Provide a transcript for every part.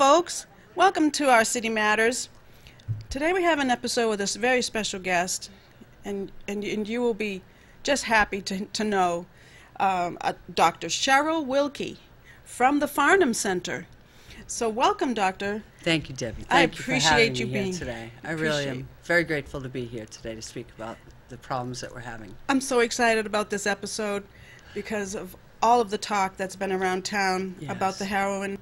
folks. Welcome to our City Matters. Today we have an episode with this very special guest, and you will be just happy to know Dr. Cheryl Wilkie from the Farnum Center. So welcome, Doctor. Thank you, Debbie. I Thank you for appreciate having you me being here today. I really am very grateful to be here today to speak about the problems that we're having. I'm so excited about this episode because of all of the talk that's been around town about the heroin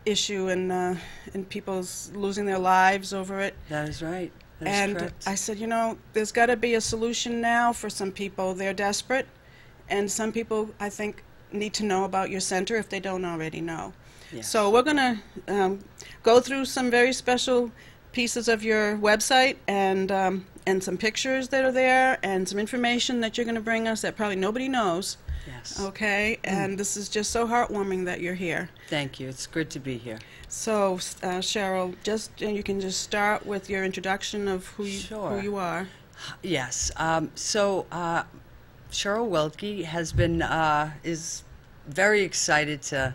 issue and people's losing their lives over it. That is right. That is and correct. I said, you know, there's got to be a solution now for some people. They're desperate, and some people, I think, need to know about your center if they don't already know. Yes. So we're going to go through some very special pieces of your website and some pictures that are there and some information that you're going to bring us that probably nobody knows. Yes. Okay, and this is just so heartwarming that you're here. Thank you. It's good to be here. So, Cheryl, you can just start with your introduction of who you are. Yes. Cheryl Wilkie has been is very excited to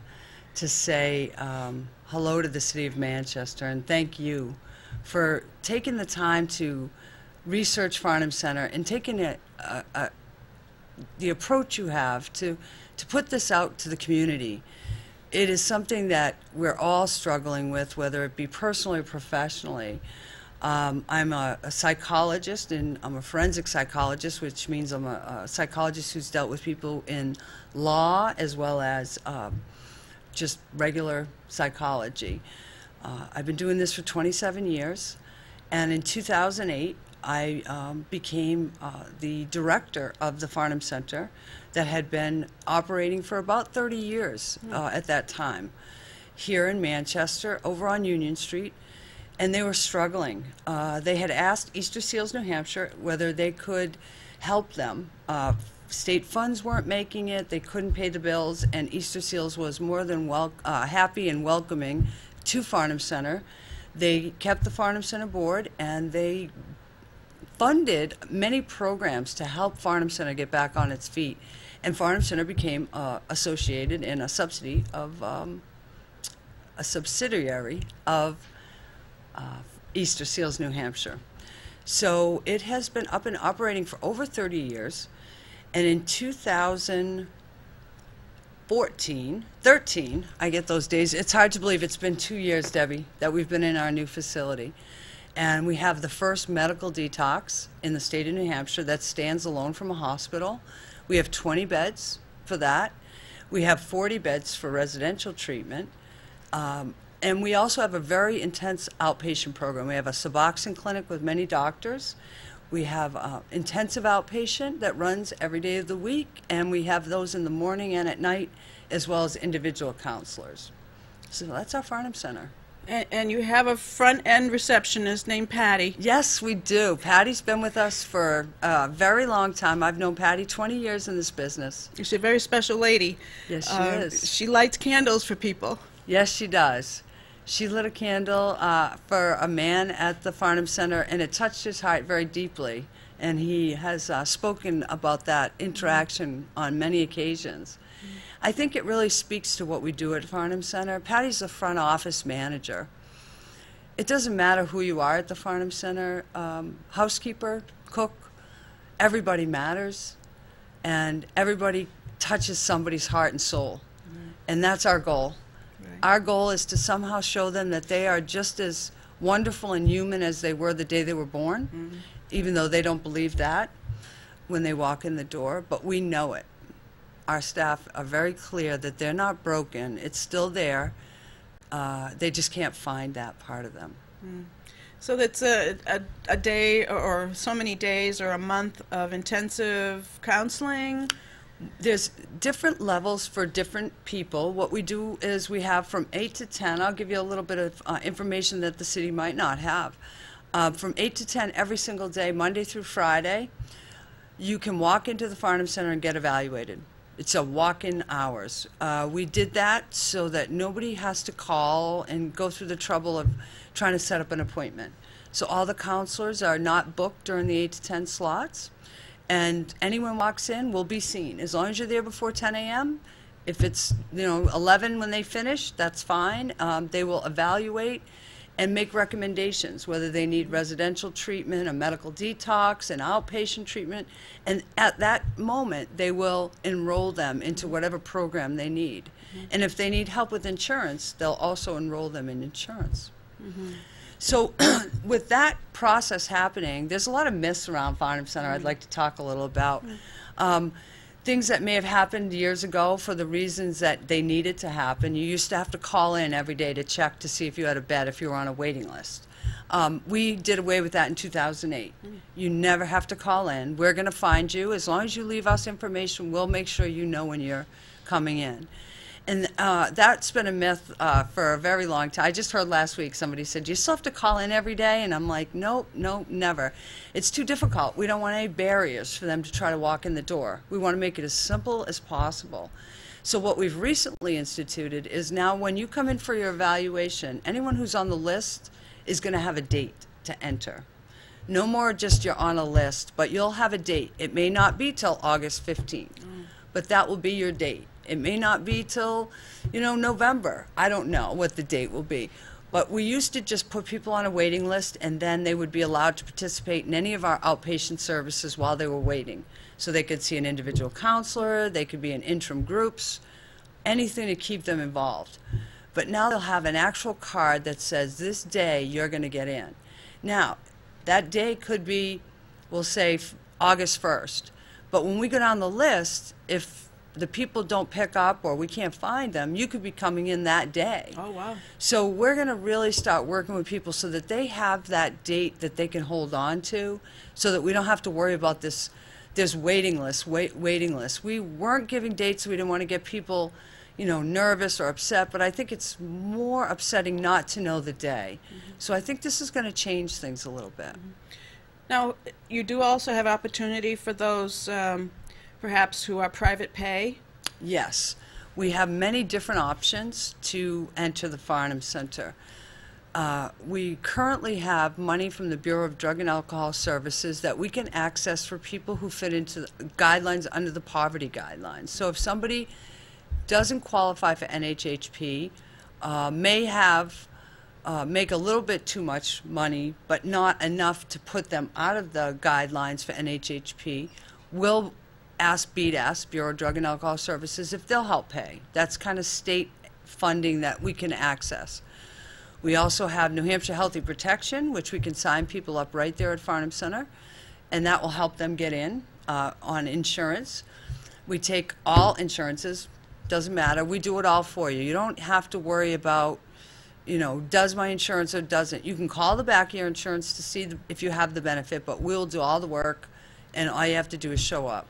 say hello to the city of Manchester and thank you for taking the time to research Farnum Center and taking the approach you have to put this out to the community. It is something that we're all struggling with, whether it be personally or professionally. I'm a psychologist, and I'm a forensic psychologist, which means I'm a psychologist who's dealt with people in law as well as just regular psychology. I've been doing this for 27 years, and in 2008, I became the director of the Farnum Center that had been operating for about 30 years at that time here in Manchester over on Union Street, and they were struggling. They had asked Easter Seals, New Hampshire, whether they could help them. State funds weren't making it, they couldn't pay the bills, and Easter Seals was more than happy and welcoming to Farnum Center. They kept the Farnum Center board, and they funded many programs to help Farnum Center get back on its feet, and Farnum Center became associated in a subsidiary of Easter Seals, New Hampshire. So it has been up and operating for over 30 years, and in 13, I get those days. It's hard to believe it's been 2 years, Debbie, that we've been in our new facility. And we have the first medical detox in the state of New Hampshire that stands alone from a hospital. We have 20 beds for that. We have 40 beds for residential treatment. And we also have a very intense outpatient program. We have a Suboxone clinic with many doctors. We have intensive outpatient that runs every day of the week, and we have those in the morning and at night, as well as individual counselors. So that's our Farnum Center. And you have a front-end receptionist named Patty. Yes, we do. Patty's been with us for a very long time. I've known Patty 20 years in this business. She's a very special lady. Yes, she is. She lights candles for people. Yes, she does. She lit a candle for a man at the Farnum Center, and it touched his heart very deeply. And he has spoken about that interaction on many occasions. I think it really speaks to what we do at Farnum Center. Patty's the front office manager. It doesn't matter who you are at the Farnum Center, housekeeper, cook, everybody matters, and everybody touches somebody's heart and soul. And that's our goal. Our goal is to somehow show them that they are just as wonderful and human as they were the day they were born, even though they don't believe that when they walk in the door, but we know it. Our staff are very clear that they're not broken. It's still there. They just can't find that part of them. So that's a day or so many days or a month of intensive counseling? There's different levels for different people. What we do is we have from 8 to 10. I'll give you a little bit of information that the city might not have. From 8 to 10 every single day, Monday through Friday, you can walk into the Farnum Center and get evaluated. It's a walk-in hours. We did that so that nobody has to call and go through the trouble of trying to set up an appointment. So all the counselors are not booked during the 8 to 10 slots, and anyone walks in will be seen. As long as you're there before 10 a.m., If it's 11 when they finish, that's fine. They will evaluate and make recommendations, whether they need residential treatment, a medical detox, an outpatient treatment, and at that moment they will enroll them into whatever program they need. And if they need help with insurance, they'll also enroll them in insurance. So with that process happening, there's a lot of myths around Farnum Center I'd like to talk a little about. Things that may have happened years ago for the reasons that they needed to happen. You used to have to call in every day to check to see if you had a bed, if you were on a waiting list. We did away with that in 2008. You never have to call in. We're going to find you. As long as you leave us information, we'll make sure you know when you're coming in. And that's been a myth for a very long time. I just heard last week somebody said, do you still have to call in every day? And I'm like, nope, never. It's too difficult. We don't want any barriers for them to try to walk in the door. We want to make it as simple as possible. So what we've recently instituted is now when you come in for your evaluation, anyone who's on the list is going to have a date to enter. No more just you're on a list, but you'll have a date. It may not be till August 15th, but that will be your date. It may not be till, November. I don't know what the date will be. But we used to just put people on a waiting list, and then they would be allowed to participate in any of our outpatient services while they were waiting. So they could see an individual counselor, they could be in interim groups, anything to keep them involved. But now they'll have an actual card that says, this day you're going to get in. Now, that day could be, we'll say, August 1st. But when we go down the list, if the people don't pick up or we can't find them, you could be coming in that day. Oh, wow. So we're going to really start working with people so that they have that date that they can hold on to, so that we don't have to worry about this waiting list. We weren't giving dates so we didn't want to get people, nervous or upset, but I think it's more upsetting not to know the day. So I think this is going to change things a little bit. Now, you do also have opportunity for those perhaps who are private pay? Yes. We have many different options to enter the Farnum Center. We currently have money from the Bureau of Drug and Alcohol Services that we can access for people who fit into the guidelines under the poverty guidelines. So if somebody doesn't qualify for NHHP, may have make a little bit too much money, but not enough to put them out of the guidelines for NHHP, we'll ask BDAS, Bureau of Drug and Alcohol Services, if they'll help pay. That's kind of state funding that we can access. We also have New Hampshire Healthy Protection, which we can sign people up right there at Farnum Center, and that will help them get in on insurance. We take all insurances, doesn't matter. We do it all for you. You don't have to worry about, does my insurance or doesn't. You can call the back of your insurance to see if you have the benefit, but we'll do all the work, and all you have to do is show up.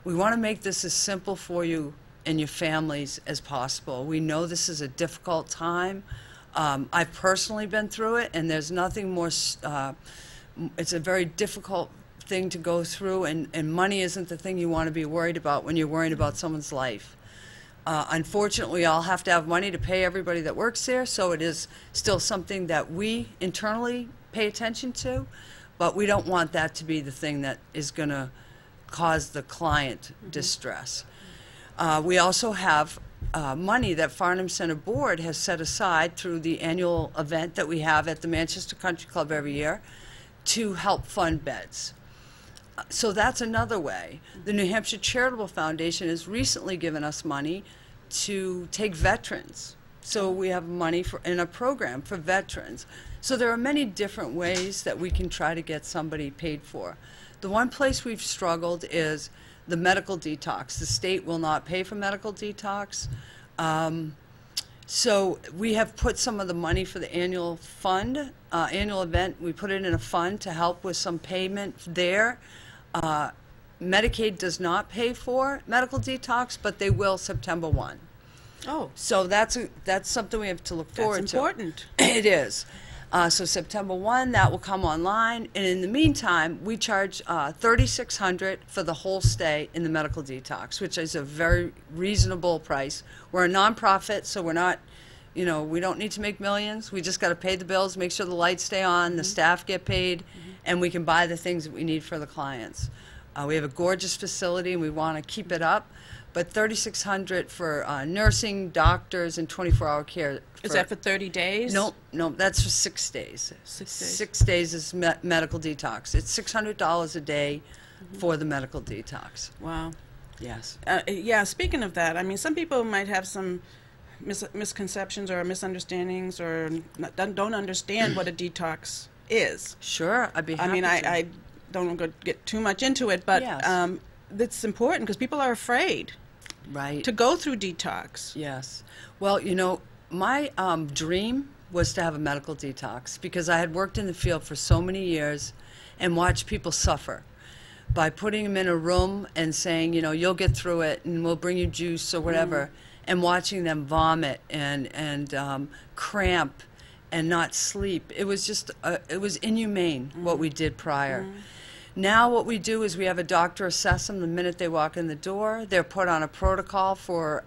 We want to make this as simple for you and your families as possible. We know this is a difficult time. I've personally been through it, and there's nothing more, it's a very difficult thing to go through, and money isn't the thing you want to be worried about when you're worried about someone's life. Unfortunately, I'll have to have money to pay everybody that works there, so it is still something that we internally pay attention to, but we don't want that to be the thing that is going to cause the client distress. We also have money that Farnum Center Board has set aside through the annual event that we have at the Manchester Country Club every year to help fund beds. So that's another way. The New Hampshire Charitable Foundation has recently given us money to take veterans. So we have money in a program for veterans. So there are many different ways that we can try to get somebody paid for. The one place we've struggled is the medical detox. The state will not pay for medical detox. So we have put some of the money for the annual fund, annual event, we put it in a fund to help with some payment there. Medicaid does not pay for medical detox, but they will September 1. Oh. So that's something we have to look forward to. That's important. It is. So September 1, that will come online. And in the meantime, we charge $3,600 for the whole stay in the medical detox, which is a very reasonable price. We're a nonprofit, so we're not, we don't need to make millions. We just got to pay the bills, make sure the lights stay on, the staff get paid, and we can buy the things that we need for the clients. We have a gorgeous facility, and we want to keep it up. but $3,600 for nursing, doctors, and 24-hour care. Is that for 30 days? No, that's for 6 days. 6 days. 6 days is medical detox. It's $600 a day for the medical detox. Wow. Yes. Yeah, speaking of that, I mean, some people might have some misconceptions or misunderstandings or don't understand what a detox is. Sure, I'd be happy I mean, to. I don't want to get too much into it, but Yes. it's important because people are afraid Right. to go through detox. Yes. Well, my dream was to have a medical detox because I had worked in the field for so many years and watched people suffer by putting them in a room and saying, you'll get through it and we'll bring you juice or whatever, and watching them vomit and cramp and not sleep. It was just, it was inhumane what we did prior. Now what we do is we have a doctor assess them the minute they walk in the door. They're put on a protocol for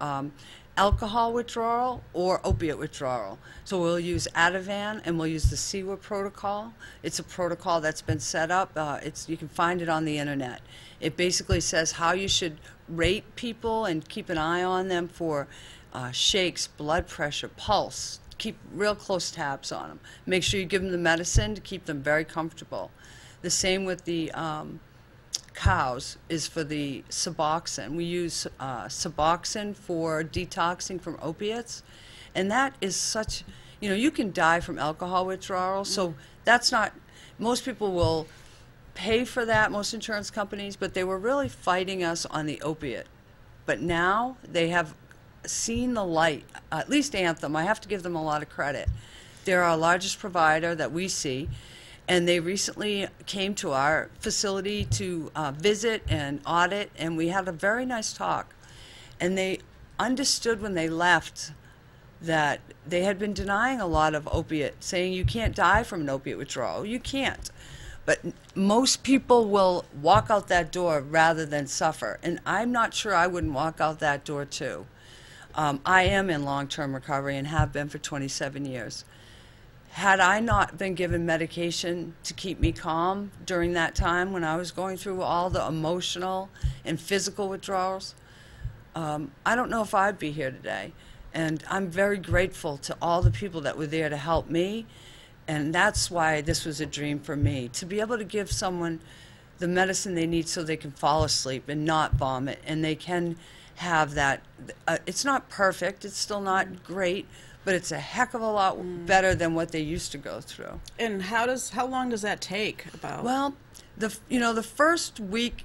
alcohol withdrawal or opiate withdrawal. So we'll use Ativan and we'll use the CEWA protocol. It's a protocol that's been set up. You can find it on the internet. It basically says how you should rate people and keep an eye on them for shakes, blood pressure, pulse. Keep real close tabs on them. Make sure you give them the medicine to keep them very comfortable. The same with the cows is for the Suboxone. We use Suboxone for detoxing from opiates, and that is such, you can die from alcohol withdrawal, so that's not, most people will pay for that, most insurance companies, but they were really fighting us on the opiate. But now they have seen the light, at least Anthem. I have to give them a lot of credit. They're our largest provider that we see. And they recently came to our facility to visit and audit, and we had a very nice talk. And they understood when they left that they had been denying a lot of opiate, saying you can't die from an opiate withdrawal. You can't. But most people will walk out that door rather than suffer. And I'm not sure I wouldn't walk out that door too. I am in long-term recovery and have been for 27 years. Had I not been given medication to keep me calm during that time when I was going through all the emotional and physical withdrawals, I don't know if I'd be here today. And I'm very grateful to all the people that were there to help me. And that's why this was a dream for me, to be able to give someone the medicine they need so they can fall asleep and not vomit. And they can have that. It's not perfect. It's still not great. But it's a heck of a lot better than what they used to go through. And how long does that take? About? Well, the first week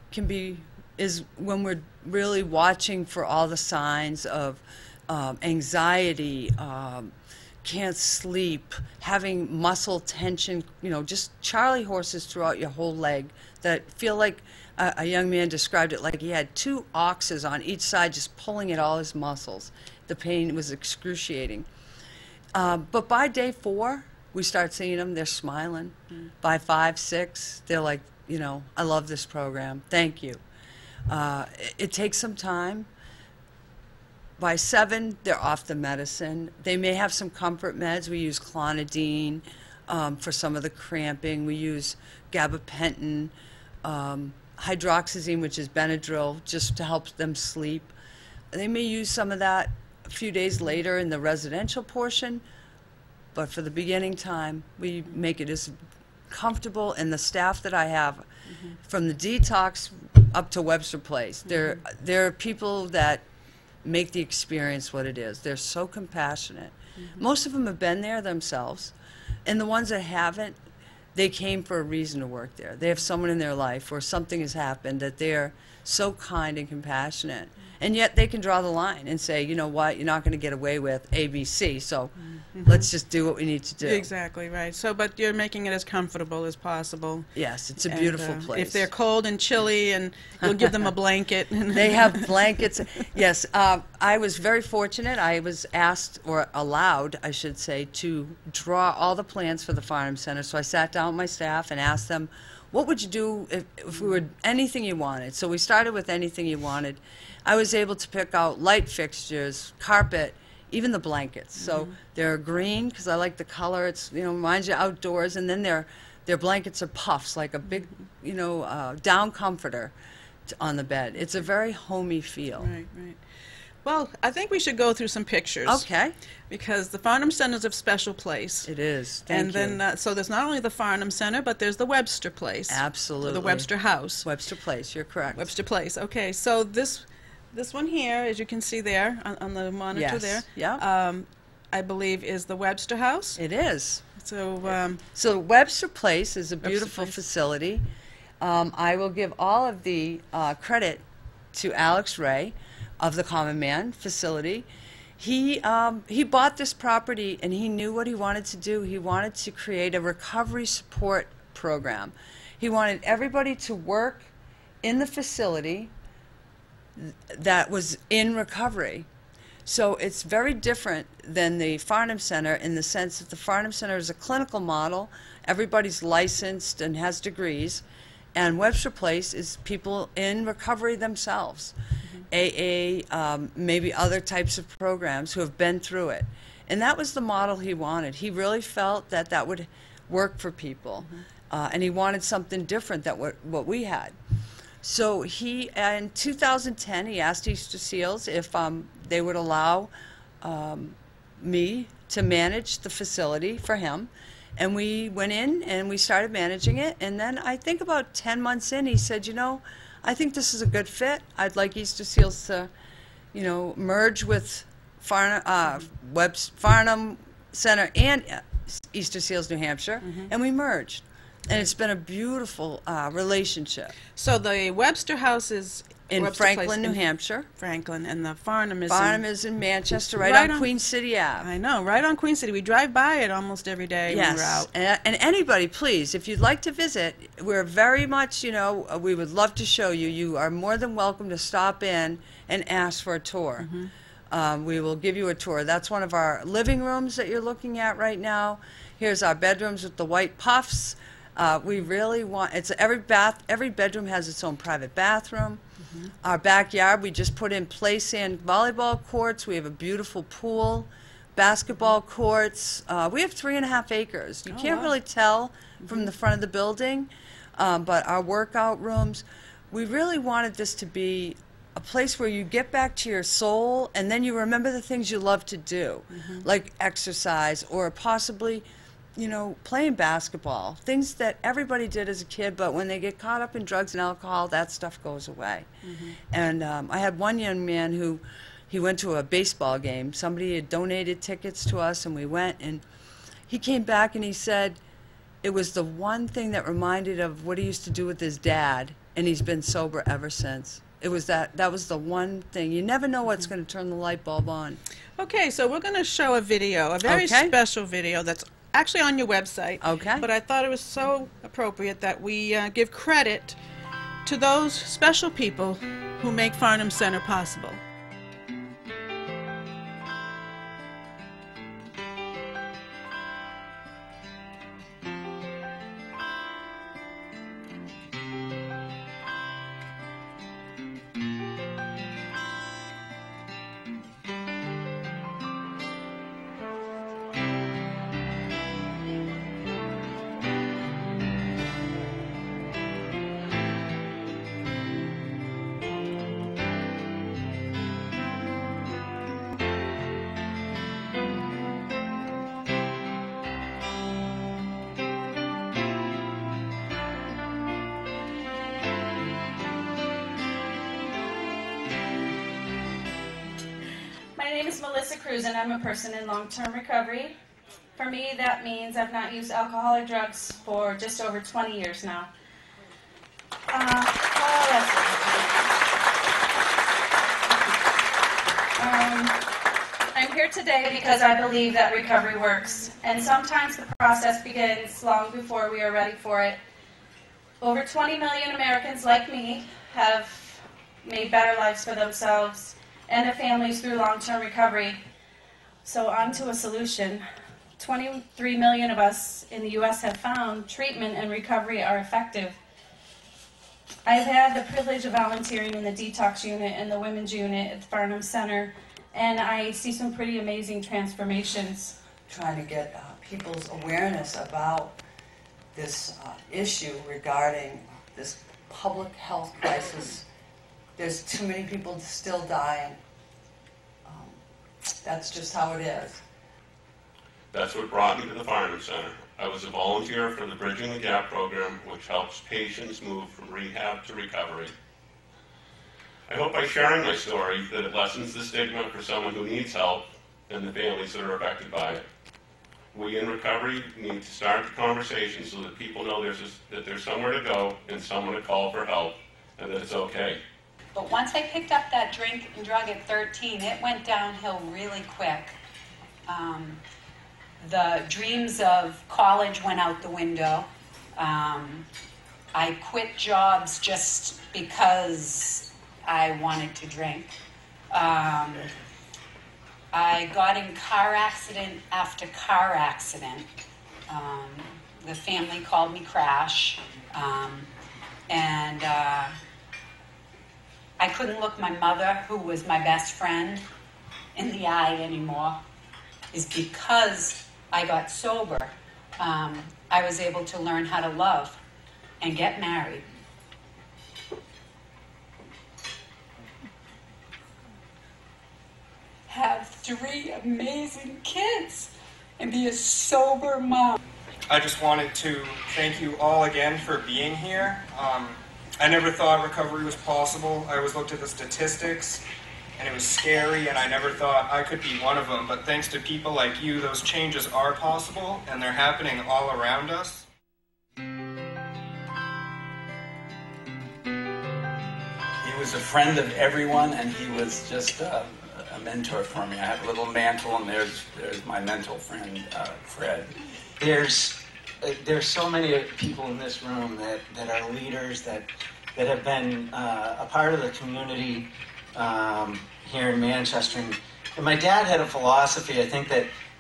is when we're really watching for all the signs of anxiety, can't sleep, having muscle tension, just Charlie horses throughout your whole leg that feel like a young man described it like he had 2 oxes on each side just pulling at all his muscles. The pain was excruciating. But by day 4, we start seeing them. They're smiling. By 5, 6, they're like, I love this program. Thank you. It takes some time. By 7, they're off the medicine. They may have some comfort meds. We use clonidine for some of the cramping. We use gabapentin, hydroxyzine, which is Benadryl, just to help them sleep. They may use some of that a few days later in the residential portion, but for the beginning time, we make it as comfortable. And the staff that I have, from the detox up to Webster Place, they're people that make the experience what it is. They're so compassionate. Most of them have been there themselves, and the ones that haven't, they came for a reason to work there. They have someone in their life or something has happened that they're so kind and compassionate. And yet they can draw the line and say, you know what, you're not going to get away with ABC, so let's just do what we need to do. Exactly, right. So, but you're making it as comfortable as possible. Yes, it's a beautiful place. If they're cold and chilly, and you'll give them a blanket. They have blankets. Yes, I was very fortunate. I was asked, or allowed, I should say, to draw all the plans for the Farnum Center. So I sat down with my staff and asked them, what would you do if we were anything you wanted? So we started with anything you wanted. I was able to pick out light fixtures, carpet, even the blankets. So they're green because I like the color. It's, reminds you outdoors. And then their blankets are puffs, like a big, down comforter. on the bed. It's a very homey feel. Right, right. Well, I think we should go through some pictures. Okay. Because the Farnum Center is a special place. It is. Thank you. And then, so there's not only the Farnum Center, but there's the Webster Place. Absolutely. Or the Webster House. Webster Place, you're correct. Webster Place. Okay, so this one here, as you can see there on the monitor there, yeah. I believe is the Webster House. It is. So, Webster Place is a beautiful Place. facility. I will give all of the credit to Alex Ray of the Common Man facility. He bought this property and he knew what he wanted to do. He wanted to create a recovery support program. He wanted everybody to work in the facility that was in recovery. So it's very different than the Farnum Center in the sense that the Farnum Center is a clinical model. Everybody's licensed and has degrees. And Webster Place is people in recovery themselves. AA, maybe other types of programs who have been through it. And that was the model he wanted. He really felt that that would work for people. And he wanted something different than what we had. So he, in 2010, he asked Easter Seals if they would allow me to manage the facility for him. And we went in and we started managing it. And then I think about 10 months in, he said, you know, I think this is a good fit. I'd like Easter Seals to, you know, merge with Farnum Center and Easter Seals New Hampshire. And we merged. And it's been a beautiful relationship. So the Webster House is in Webster Franklin, Place, New Hampshire. Franklin, and the Farnum is is in Manchester, right on Queen City Ave. I know, right on Queen City. We drive by it almost every day when we're out. And anybody, please, if you'd like to visit, we're very much, you know, we would love to show you. You are more than welcome to stop in and ask for a tour. We will give you a tour. That's one of our living rooms that you're looking at right now. Here's our bedrooms with the white puffs. We really want, every bedroom has its own private bathroom. Our backyard, we just put in play sand volleyball courts. We have a beautiful pool, basketball courts. We have 3.5 acres. You can't really tell from the front of the building, but our workout rooms, we really wanted this to be a place where you get back to your soul and then you remember the things you love to do, like exercise or possibly, you know, playing basketball, things that everybody did as a kid, but when they get caught up in drugs and alcohol, that stuff goes away. And I had one young man who, he went to a baseball game. Somebody had donated tickets to us, and we went, and he came back and he said it was the one thing that reminded of what he used to do with his dad, and he's been sober ever since. It was that was the one thing. You never know what's going to turn the light bulb on. Okay, so we're going to show a video, a very special video that's actually on your website. But I thought it was so appropriate that we give credit to those special people who make Farnum Center possible. My name is Cruz, and I'm a person in long-term recovery. For me, that means I've not used alcohol or drugs for just over 20 years now. I'm here today because I believe that recovery works, and sometimes the process begins long before we are ready for it. Over 20 million Americans like me have made better lives for themselves and their families through long-term recovery. So on to a solution. 23 million of us in the U.S. have found treatment and recovery are effective. I've had the privilege of volunteering in the Detox unit and the Women's unit at the Farnum Center, and I see some pretty amazing transformations. Trying to get people's awareness about this issue regarding this public health crisis There's too many people still dying. That's just how it is. That's what brought me to the Farnum Center. I was a volunteer for the Bridging the Gap program, which helps patients move from rehab to recovery. I hope by sharing my story that it lessens the stigma for someone who needs help and the families that are affected by it. We in recovery need to start the conversation so that people know that there's somewhere to go and someone to call for help, and that it's okay. But once I picked up that drink and drug at 13, it went downhill really quick. The dreams of college went out the window. I quit jobs just because I wanted to drink. I got in car accident after car accident. The family called me Crash. And I couldn't look my mother, who was my best friend, in the eye anymore. Is because I got sober. I was able to learn how to love and get married. Have 3 amazing kids and be a sober mom. I just wanted to thank you all again for being here. I never thought recovery was possible. I always looked at the statistics and it was scary, and I never thought I could be one of them. But thanks to people like you, those changes are possible and they're happening all around us. He was a friend of everyone, and he was just a mentor for me. I have a little mantle, and there's my mental friend, Fred. There's so many people in this room that are leaders, that have been a part of the community here in Manchester. And my dad had a philosophy, I think,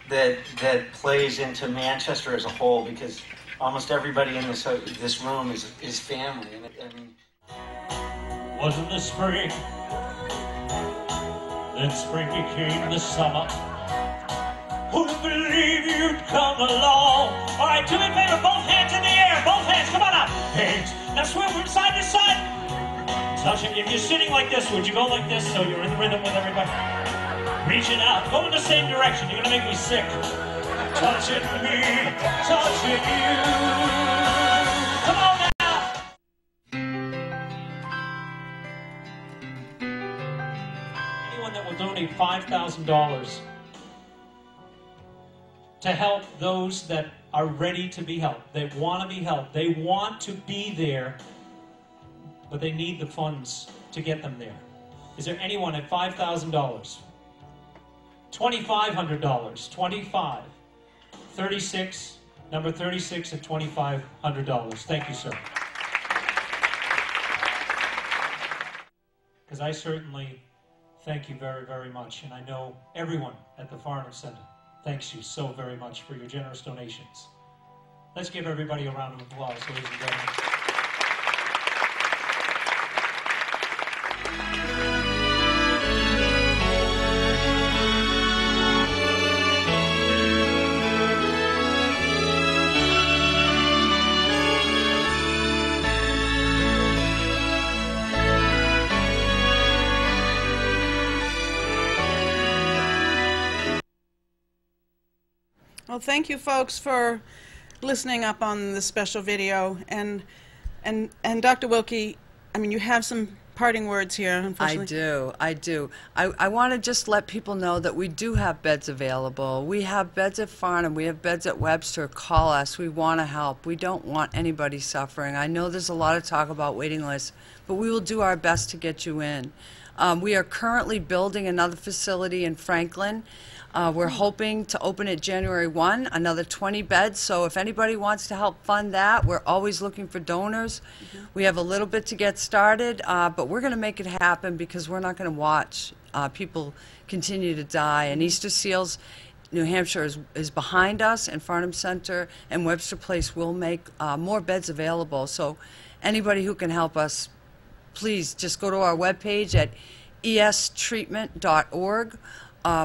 that plays into Manchester as a whole, because almost everybody in this room is family. Wasn't the spring, then spring became the summer. Who'd believe you'd come along? All right, do me a favor, both hands in the air, both hands, come on up. Hands, now swim from side to side. Touch it. If you're sitting like this, would you go like this so you're in the rhythm with everybody? Reaching out, go in the same direction, you're gonna make me sick. Touching me, touching you. Come on now. Anyone that will donate $5,000 to help those that are ready to be helped. They want to be helped. They want to be there, but they need the funds to get them there. Is there anyone at $5,000? $2,500. 25. 36. Number 36 at $2,500. Thank you, sir. Because I certainly thank you very, very much, and I know everyone at the Farnum Center thanks you so very much for your generous donations. Let's give everybody a round of applause, ladies and gentlemen. Well, thank you, folks, for listening up on this special video. And Dr. Wilkie, I mean, you have some parting words here, unfortunately. I do. I want to just let people know that we do have beds available. We have beds at Farnum. We have beds at Webster. Call us. We want to help. We don't want anybody suffering. I know there's a lot of talk about waiting lists, but we will do our best to get you in. We are currently building another facility in Franklin. We're hoping to open it January 1, another 20 beds. So if anybody wants to help fund that, we're always looking for donors. We have a little bit to get started, but we're going to make it happen, because we're not going to watch people continue to die. And Easter Seals, New Hampshire is behind us, and Farnum Center and Webster Place will make more beds available. So anybody who can help us, please just go to our webpage at estreatment.org.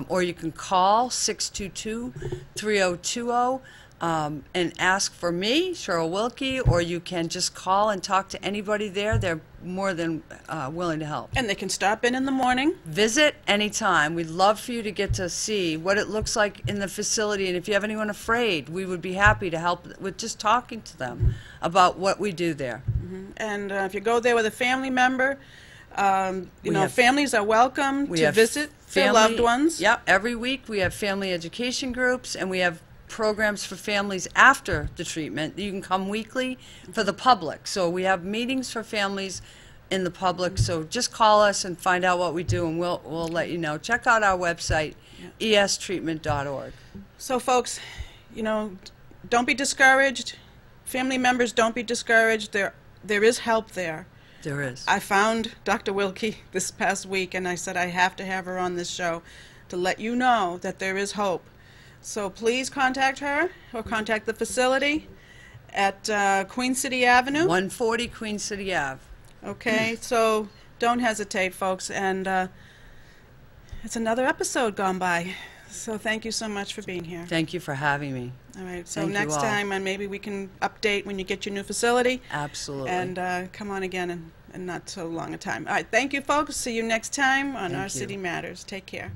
Or you can call 622-3020. and ask for me, Cheryl Wilkie, or you can just call and talk to anybody there. They're more than willing to help. And they can stop in the morning. Visit anytime. We'd love for you to get to see what it looks like in the facility, and if you have anyone afraid, we would be happy to help with just talking to them about what we do there. And if you go there with a family member, families are welcome to visit their loved ones. Yep. Every week we have family education groups, and we have programs for families after the treatment. You can come weekly for the public. So we have meetings for families in the public. So just call us and find out what we do, and we'll let you know. Check out our website, estreatment.org. So folks, don't be discouraged. Family members, don't be discouraged. There is help there. There is. I found Dr. Wilkie this past week, and I said I have to have her on this show to let you know that there is hope. So please contact her or contact the facility at Queen City Avenue. 140 Queen City Ave. Okay, so don't hesitate, folks. And it's another episode gone by. So thank you so much for being here. Thank you for having me. All right, so Thank you next all. time, and maybe we can update when you get your new facility. Absolutely. And come on again in not so long a time. All right, thank you, folks. See you next time on Thank Our you. City Matters. Take care.